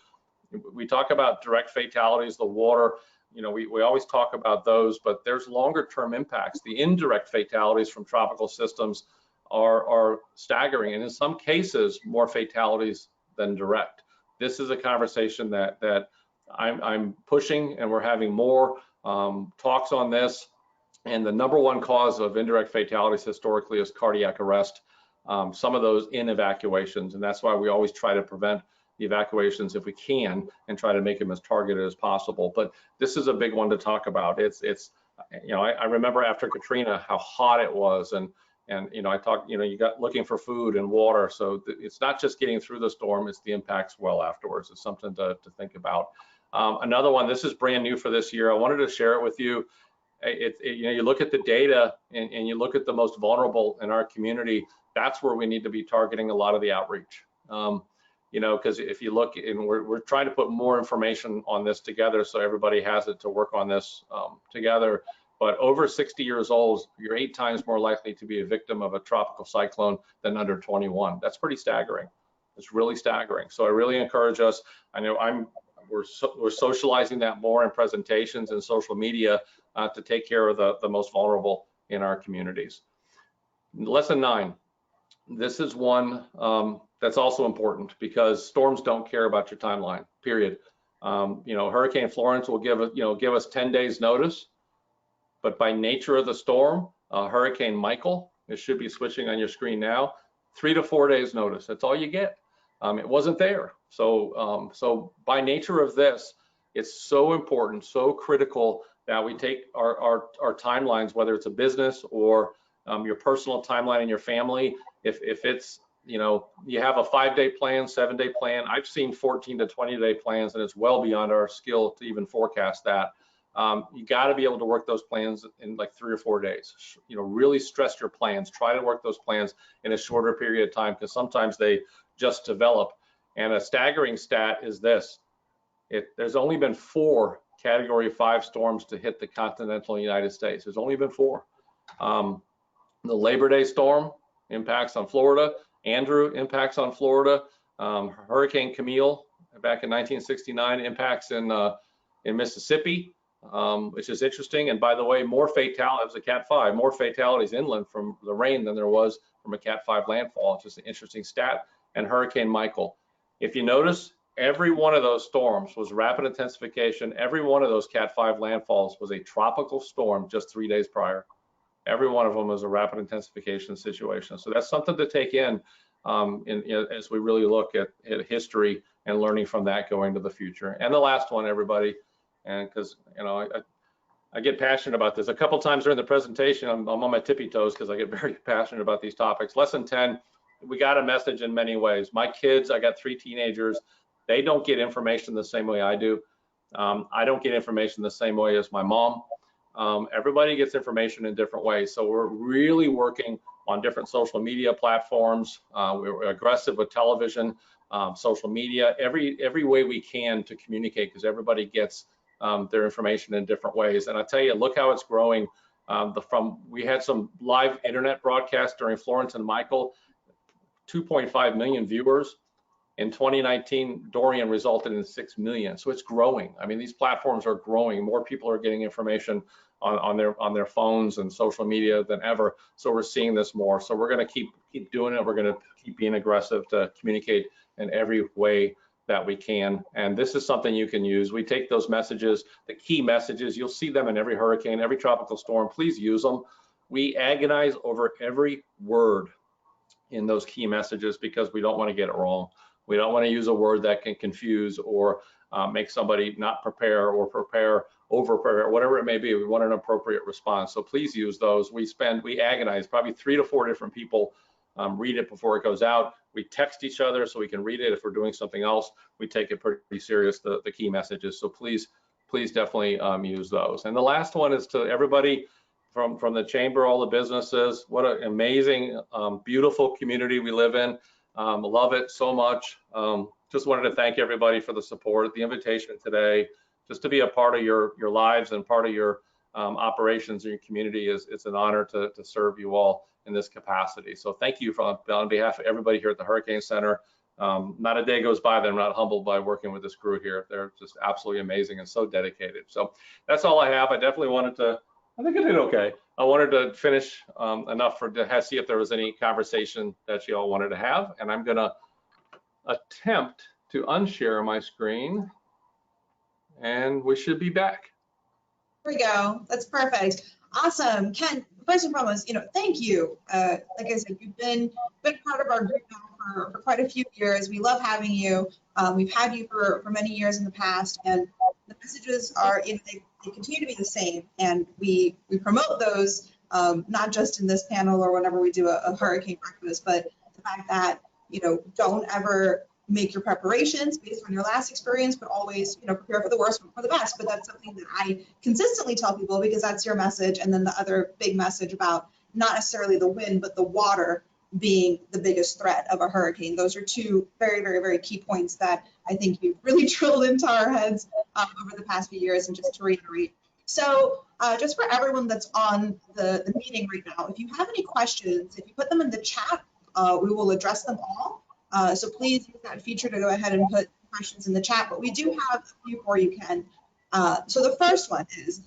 We talk about direct fatalities, the water, you know, we always talk about those, but there's longer term impacts. The indirect fatalities from tropical systems are staggering, and in some cases, more fatalities than direct. This is a conversation that I'm pushing, and we're having more talks on this. And the number one cause of indirect fatalities historically is cardiac arrest. Some of those in evacuations, and that's why we always try to prevent the evacuations if we can and try to make them as targeted as possible. But this is a big one to talk about. It's you know, I remember after Katrina how hot it was, and you know, I talked, you know, you got looking for food and water. So it's not just getting through the storm, it's the impacts well afterwards. It's something to think about. Another one, this is brand new for this year. I wanted to share it with you. You know, you look at the data and you look at the most vulnerable in our community. That's where we need to be targeting a lot of the outreach. You know, because if you look, and we're trying to put more information on this together so everybody has it to work on this together. But over 60 years old, you're 8 times more likely to be a victim of a tropical cyclone than under 21. That's pretty staggering. It's really staggering. So I really encourage us. I know we're socializing that more in presentations and social media to take care of the most vulnerable in our communities. Lesson 9. This is one that's also important because storms don't care about your timeline, period. You know, Hurricane Florence will give us 10 days notice, but by nature of the storm, Hurricane Michael, it should be switching on your screen now, 3 to 4 days notice. That's all you get. It wasn't there. So, so by nature of this, it's so important, so critical that we take our timelines, whether it's a business or your personal timeline in your family. If it's, you know, you have a 5-day plan, 7-day plan, I've seen 14 to 20-day plans, and it's well beyond our skill to even forecast that. You got to be able to work those plans in like 3 or 4 days. You know, really stress your plans. Try to work those plans in a shorter period of time because sometimes they just develop. And a staggering stat is this: there's only been 4 Category 5 storms to hit the continental United States. There's only been 4. The Labor Day storm impacts on Florida. Andrew impacts on Florida. Hurricane Camille back in 1969 impacts in Mississippi, which is interesting. And by the way, more fatalities, it was a Cat 5, more fatalities inland from the rain than there was from a Cat 5 landfall. It's just an interesting stat. And Hurricane Michael. If you notice, every one of those storms was rapid intensification. Every one of those Cat 5 landfalls was a tropical storm just 3 days prior. Every one of them was a rapid intensification situation. So that's something to take in as we really look at history and learning from that going to the future. And the last one, everybody, and because, you know, I get passionate about this. A couple times during the presentation, I'm on my tippy toes because I get very passionate about these topics. Lesson 10, we got a message in many ways. My kids, I got 3 teenagers. They don't get information the same way I do. I don't get information the same way as my mom. Everybody gets information in different ways. So we're really working on different social media platforms. We're aggressive with television, social media, every way we can to communicate because everybody gets their information in different ways. And I tell you, look how it's growing. We had some live internet broadcasts during Florence and Michael, 2.5 million viewers. In 2019, Dorian resulted in 6 million. So it's growing. I mean, these platforms are growing. More people are getting information on their phones and social media than ever. So we're seeing this more. So we're going to keep doing it. We're going to keep being aggressive to communicate in every way that we can. And this is something you can use. We take those messages, the key messages. You'll see them in every hurricane, every tropical storm. Please use them. We agonize over every word in those key messages because we don't want to get it wrong. We don't want to use a word that can confuse or make somebody not prepare or prepare over prayer, whatever it may be. We want an appropriate response. So please use those. We agonize, probably 3 to 4 different people read it before it goes out. We text each other so we can read it. If we're doing something else, we take it pretty serious, the key messages. So please definitely use those. And the last one is to everybody from the chamber, all the businesses. What an amazing, beautiful community we live in. Love it so much. Just wanted to thank everybody for the support, the invitation today, just to be a part of your lives and part of your operations in your community. It's an honor to serve you all in this capacity. So thank you on behalf of everybody here at the Hurricane Center. Not a day goes by that I'm not humbled by working with this crew here. They're just absolutely amazing and so dedicated. So that's all I have. I definitely wanted to, I think I did okay. I wanted to finish enough to see if there was any conversation that you all wanted to have. And I'm gonna attempt to unshare my screen and we should be back. There we go. That's perfect. Awesome. Ken, first and foremost, thank you. Like I said, you've been part of our group now for quite a few years. We love having you. We've had you for many years in the past, and the messages are, they continue to be the same. And we promote those, not just in this panel or whenever we do a hurricane breakfast, but the fact that, don't ever make your preparations based on your last experience, but always, prepare for the worst, for the best. But that's something that I consistently tell people, because that's your message. And then the other big message about not necessarily the wind, but the water being the biggest threat of a hurricane. Those are two very, very, very key points that I think you've really drilled into our heads over the past few years. And just to reiterate, so just for everyone that's on the meeting right now, if you have any questions, if you put them in the chat, we will address them all. So please use that feature to go ahead and put questions in the chat, but we do have a few for you, Ken. So the first one is,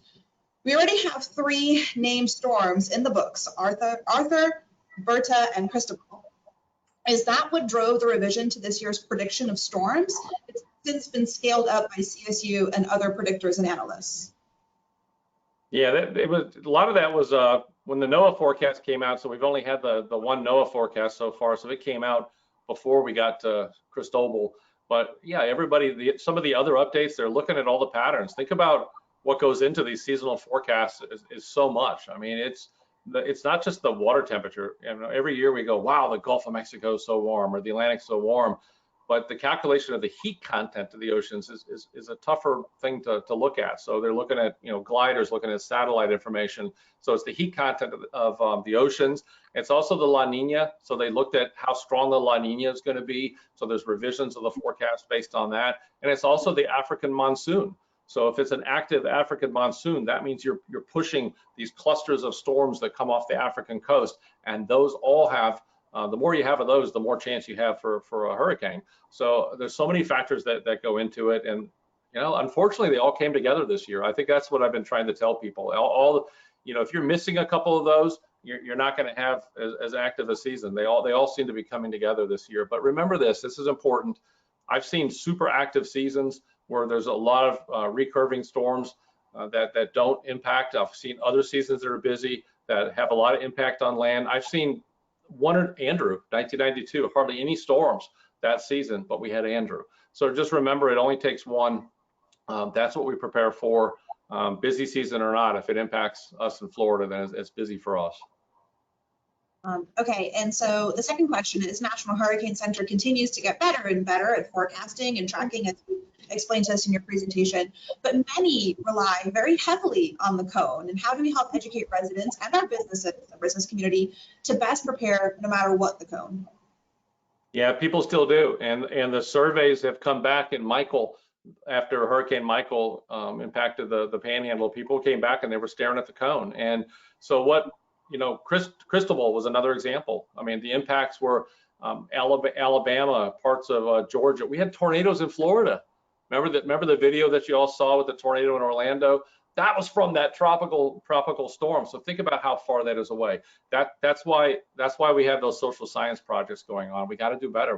we already have 3 named storms in the books, Arthur, Berta, and Cristobal. Is that what drove the revision to this year's prediction of storms? It's since been scaled up by CSU and other predictors and analysts. Yeah, a lot of that was when the NOAA forecast came out. So we've only had the one NOAA forecast so far. So it came out before we got to Cristobal. But yeah, some of the other updates, they're looking at all the patterns. Think about what goes into these seasonal forecasts is so much. I mean, it's not just the water temperature. Every year we go, wow, the Gulf of Mexico is so warm, or the Atlantic so warm. But the calculation of the heat content of the oceans is a tougher thing to look at. So they're looking at gliders, looking at satellite information. So it's the heat content of the oceans. It's also the La Nina. So they looked at how strong the La Nina is going to be. So there's revisions of the forecast based on that. And it's also the African monsoon. So if it's an active African monsoon, that means you're pushing these clusters of storms that come off the African coast, and those all have. The more you have of those, the more chance you have for a hurricane. So there's so many factors that go into it, and unfortunately, they all came together this year. I think that's what I've been trying to tell people. If you're missing a couple of those, you're not going to have as active a season. They all seem to be coming together this year. But remember this is important. I've seen super active seasons where there's a lot of recurving storms that don't impact. I've seen other seasons that are busy that have a lot of impact on land. I've seen Andrew, 1992, hardly any storms that season, but we had Andrew. So just remember, it only takes one. That's what we prepare for, busy season or not. If it impacts us in Florida, then it's busy for us. Okay, and so the second question is, National Hurricane Center continues to get better and better at forecasting and tracking, as you explained to us in your presentation, but many rely very heavily on the cone. And how do we help educate residents and our businesses, the business community, to best prepare no matter what the cone? Yeah, people still do, and the surveys have come back. In Michael, after Hurricane Michael impacted the Panhandle, people came back and they were staring at the cone. And so Cristobal was another example. I mean, the impacts were Alabama, parts of Georgia. We had tornadoes in Florida. Remember the video that you all saw with the tornado in Orlando? That was from that tropical storm. So think about how far that is away. That's why we have those social science projects going on. We got to do better.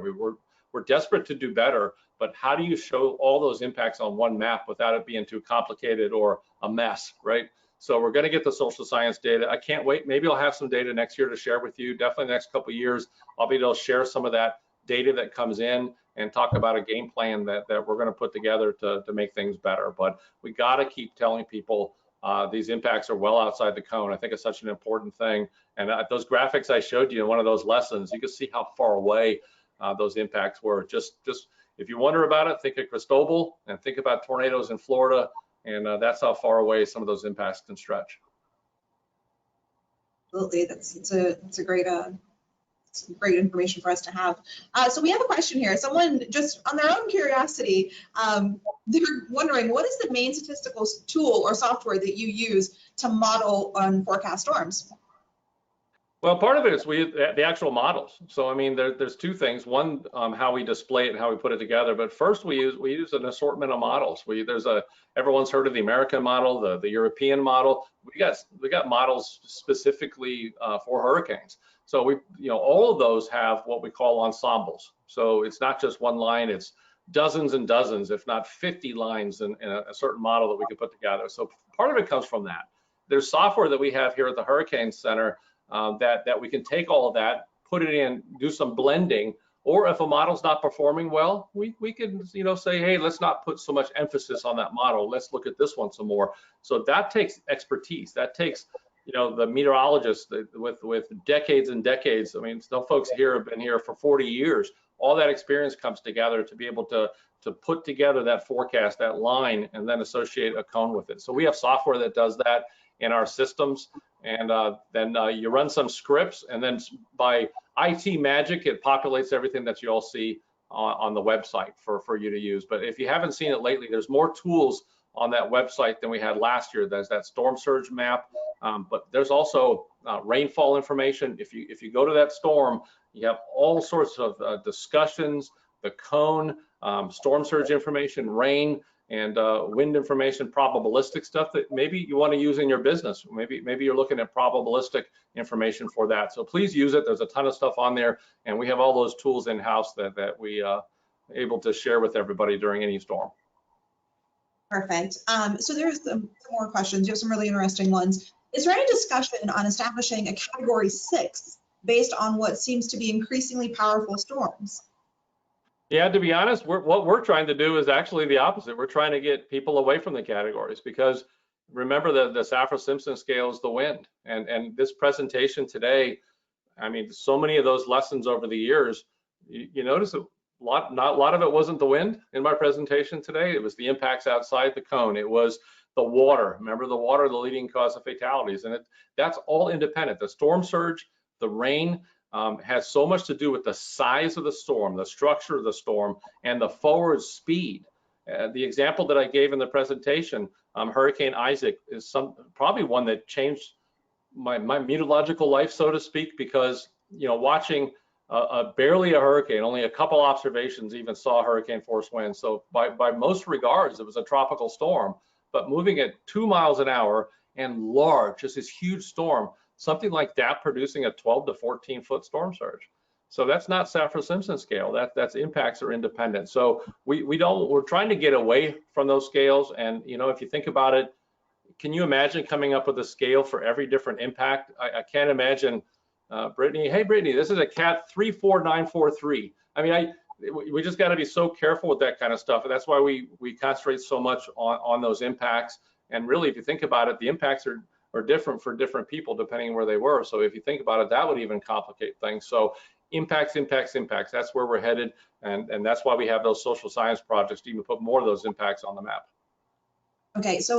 We're desperate to do better, but how do you show all those impacts on one map without it being too complicated or a mess, right? So we're going to get the social science data. I can't wait. Maybe I'll have some data next year to share with you. Definitely the next couple of years, I'll be able to share some of that data that comes in and talk about a game plan that we're going to put together to make things better. But we got to keep telling people these impacts are well outside the cone. I think it's such an important thing. And those graphics I showed you in one of those lessons, you can see how far away those impacts were. Just if you wonder about it, think of Cristobal and think about tornadoes in Florida, and that's how far away some of those impacts can stretch. Absolutely, it's a great great information for us to have. So we have a question here. Someone just on their own curiosity, they're wondering, what is the main statistical tool or software that you use to model and forecast storms? Well, part of it is the actual models. So I mean, there's two things. One, how we display it and how we put it together. But first, we use an assortment of models. Everyone's heard of the American model, the European model. We got models specifically for hurricanes. So all of those have what we call ensembles. So it's not just one line, it's dozens and dozens, if not 50 lines in a certain model that we can put together. So part of it comes from that. There's software that we have here at the Hurricane Center that we can take all of that, put it in, do some blending, or if a model's not performing well, we can say, hey, let's not put so much emphasis on that model. Let's look at this one some more. So that takes expertise. That takes the meteorologists with decades and decades. I mean, some folks here have been here for 40 years. All that experience comes together to be able to put together that forecast, that line, and then associate a cone with it. So we have software that does that in our systems, and then you run some scripts, and then by IT magic, it populates everything that you all see on the website for you to use. But if you haven't seen it lately, there's more tools on that website than we had last year. There's that storm surge map, but there's also rainfall information. If you go to that storm, you have all sorts of discussions, the cone, storm surge information, rain, and wind information, probabilistic stuff that maybe you want to use in your business. Maybe you're looking at probabilistic information for that. So please use it. There's a ton of stuff on there, and we have all those tools in-house that we able to share with everybody during any storm. Perfect. So there's some more questions. You have some really interesting ones. Is there any discussion on establishing a Category 6 based on what seems to be increasingly powerful storms? Yeah, to be honest, what we're trying to do is actually the opposite. We're trying to get people away from the categories, because remember the Saffir-Simpson scale is the wind. And this presentation today, I mean, so many of those lessons over the years, you notice a lot of it wasn't the wind in my presentation today. It was the impacts outside the cone. It was the water. Remember, the water, the leading cause of fatalities. And that's all independent. The storm surge, the rain, has so much to do with the size of the storm, the structure of the storm, and the forward speed. The example that I gave in the presentation, Hurricane Isaac, is probably one that changed my meteorological life, so to speak, because watching barely a hurricane, only a couple observations even saw hurricane force winds. So by most regards, it was a tropical storm, but moving at 2 miles an hour and large, just this huge storm. Something like that producing a 12 to 14 foot storm surge. So that's not Saffir-Simpson scale. That's impacts are independent. So we're trying to get away from those scales. And if you think about it, can you imagine coming up with a scale for every different impact? I can't imagine. Brittany, hey Brittany, this is a Cat 34943. I mean, we just got to be so careful with that kind of stuff. And that's why we concentrate so much on those impacts. And really, if you think about it, the impacts are different for different people depending on where they were. So if you think about it, that would even complicate things. So impacts, that's where we're headed. And that's why we have those social science projects to even put more of those impacts on the map. Okay, so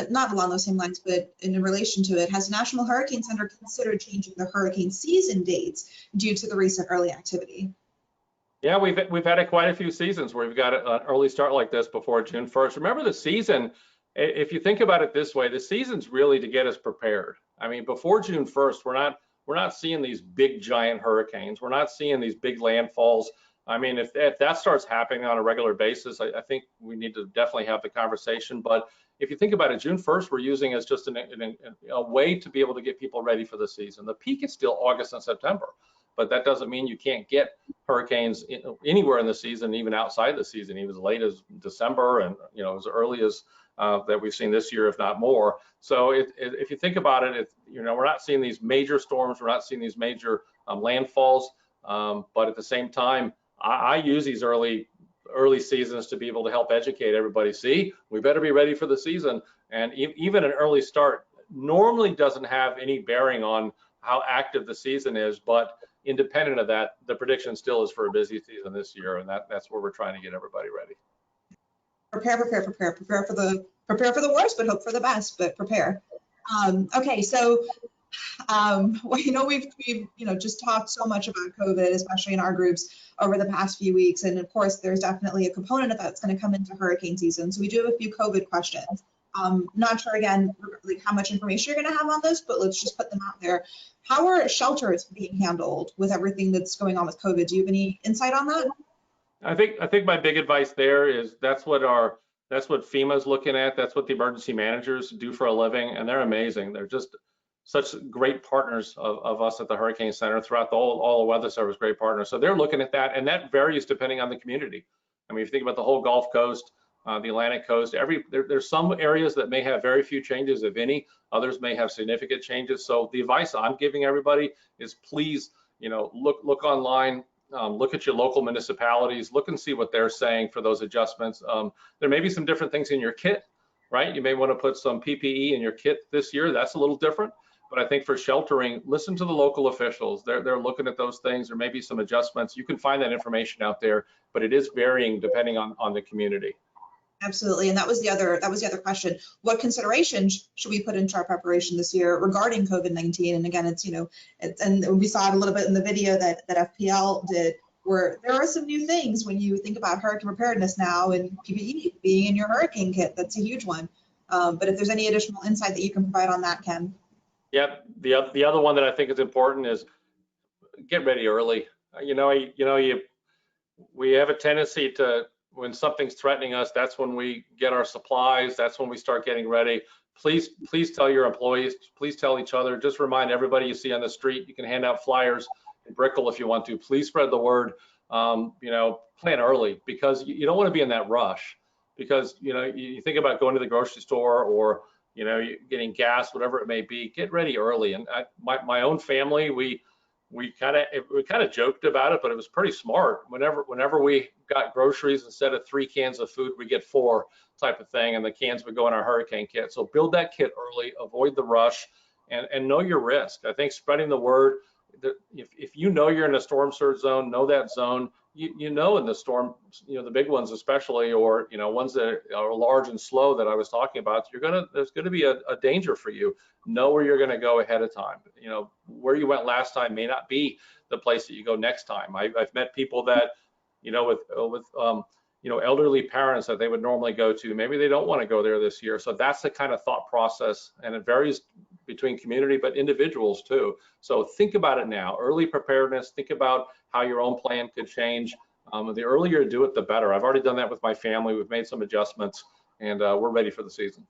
not along those same lines, but in relation to it, has National Hurricane Center considered changing the hurricane season dates due to the recent early activity? Yeah, we've had quite a few seasons where we've got an early start like this before June 1st. Remember, the season, if you think about it this way, the season's really to get us prepared. I mean, before June 1st, we're not seeing these big giant hurricanes. We're not seeing these big landfalls. I mean, if that starts happening on a regular basis, I think we need to definitely have the conversation. But if you think about it, June 1st, we're using as just a way to be able to get people ready for the season. The peak is still August and September, but that doesn't mean you can't get hurricanes anywhere in the season, even outside the season, even as late as December and as early as that we've seen this year, if not more. So if you think about it, we're not seeing these major storms, we're not seeing these major landfalls, but at the same time, I use these early seasons to be able to help educate everybody. See, we better be ready for the season. And even an early start normally doesn't have any bearing on how active the season is, but independent of that, the prediction still is for a busy season this year, and that's where we're trying to get everybody ready. Prepare for the worst, but hope for the best, but prepare. Okay, so well, we've just talked so much about COVID, especially in our groups over the past few weeks, and of course, there's definitely a component of that's going to come into hurricane season. So we do have a few COVID questions. Not sure again, like how much information you're going to have on this, but let's just put them out there. How are shelters being handled with everything that's going on with COVID? Do you have any insight on that? I think my big advice there is that's what FEMA's looking at. That's what the emergency managers do for a living, and they're amazing. They're just such great partners of us at the Hurricane Center throughout all the Weather Service, great partners. So they're looking at that, and that varies depending on the community. I mean, if you think about the whole Gulf Coast, the Atlantic Coast, there's some areas that may have very few changes, if any. Others may have significant changes. So the advice I'm giving everybody is please, look online. Look at your local municipalities, look and see what they're saying for those adjustments. There may be some different things in your kit, right? You may want to put some PPE in your kit this year. That's a little different. But I think for sheltering, listen to the local officials. They're looking at those things. There may be some adjustments. You can find that information out there, but it is varying depending on the community. Absolutely, and that was the other question. What considerations should we put into our preparation this year regarding COVID-19? And again, and we saw it a little bit in the video that FPL did, where there are some new things when you think about hurricane preparedness now, and PPE being in your hurricane kit. That's a huge one. But if there's any additional insight that you can provide on that, Ken. Yep. The other one that I think is important is get ready early. We have a tendency to, when something's threatening us, that's when we get our supplies. That's when we start getting ready. Please tell your employees, please tell each other, just remind everybody you see on the street. You can hand out flyers and Brickle if you want to. Please spread the word. Plan early, because you don't want to be in that rush, because you think about going to the grocery store or getting gas, whatever it may be. Get ready early. And my own family, we kind of joked about it, but it was pretty smart. Whenever we got groceries, instead of 3 cans of food, we get 4 type of thing, and the cans would go in our hurricane kit. So build that kit early, avoid the rush, and know your risk. I think spreading the word, if you're in a storm surge zone, know that zone. In the storm, the big ones especially, or ones that are large and slow that I was talking about, there's gonna be a danger for you. Know where you're gonna go ahead of time. Where you went last time may not be the place that you go next time. I've met people that, with elderly parents that they would normally go to, maybe they don't want to go there this year. So that's the kind of thought process, and it varies between community, but individuals too. So think about it now, early preparedness. Think about how your own plan could change. The earlier you do it, the better. I've already done that with my family. We've made some adjustments, and we're ready for the season.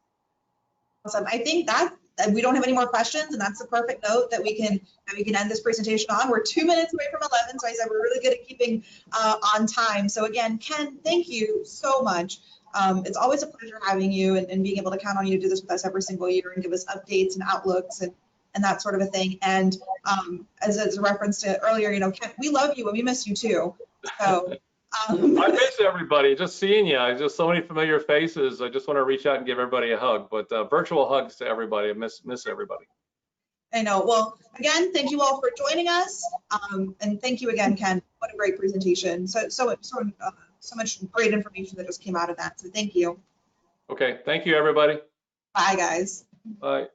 Awesome. I think that we don't have any more questions, and that's the perfect note that we can end this presentation on. We're 2 minutes away from 11, so I said we're really good at keeping on time. So again, Ken, thank you so much. It's always a pleasure having you and being able to count on you to do this with us every single year and give us updates and outlooks and that sort of a thing. And as a reference to earlier, Ken, we love you and we miss you too. So. I miss everybody. Just seeing you. Just so many familiar faces. I just want to reach out and give everybody a hug. But virtual hugs to everybody. I miss everybody. I know. Well, again, thank you all for joining us, and thank you again, Ken. What a great presentation. So much great information that just came out of that. So thank you. Okay. Thank you, everybody. Bye, guys. Bye.